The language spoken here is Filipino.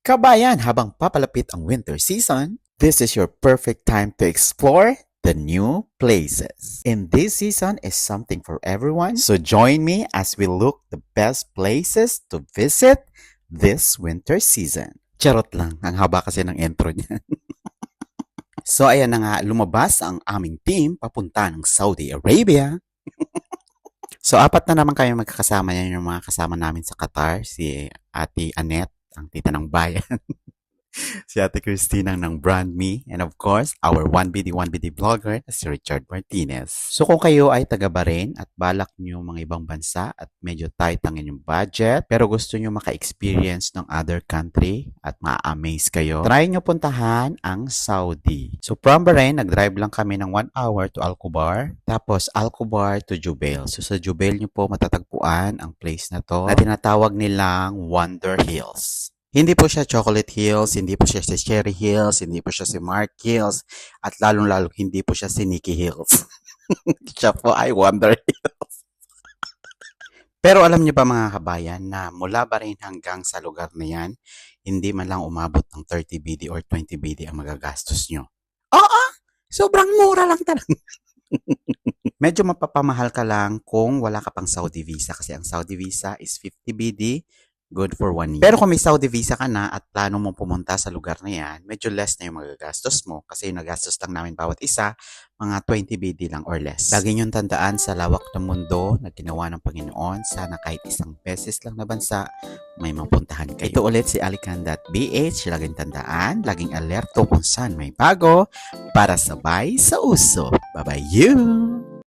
Kabayan, habang papalapit ang winter season, this is your perfect time to explore the new places. And this season is something for everyone. So join me as we look the best places to visit this winter season. Charot lang, ang haba kasi ng intro niya. So ayan na nga, lumabas ang aming team papunta ng Saudi Arabia. So apat na naman kami magkakasama, yan yung mga kasama namin sa Qatar, si Ate Annette, ang tita ng bayan. Si Ate Christina ng Brand Me, and of course, our 1BD vlogger na si Richard Martinez. So kung kayo ay taga Bahrain at balak nyo mga ibang bansa at medyo tight ang inyong budget, pero gusto nyo maka-experience ng other country at ma-amaze kayo, try nyo puntahan ang Saudi. So from Bahrain, nag-drive lang kami ng 1 hour to Al Khobar, tapos Al Khobar to Jubail. So sa Jubail nyo po matatagpuan ang place na to na tinatawag nilang Wonder Hills. Hindi po siya Chocolate Hills, hindi po siya si Cherry Hills, hindi po siya si Mark Hills, at lalong-lalo hindi po siya si Nikki Hills. Siya po ay Wonder Hills. Pero alam niyo ba mga kabayan na mula ba rin hanggang sa lugar na yan, hindi man lang umabot ng 30 BD or 20 BD ang magagastos nyo? Oo, sobrang mura lang talaga. Medyo mapapamahal ka lang kung wala ka pang Saudi visa kasi ang Saudi visa is 50 BD, good for 1 year. Pero kung may Saudi visa ka na at plano mong pumunta sa lugar na yan, medyo less na yung magagastos mo kasi yung nagastos lang namin bawat isa, mga 20 BD lang or less. Lagi niyong tandaan sa lawak ng mundo na ginawa ng Panginoon, sana kahit isang beses lang na bansa, may mapuntahan kayo. Ito ulit si Alican.bh, laging tandaan, laging alerto kung saan may bago para sabay sa uso. Bye-bye you!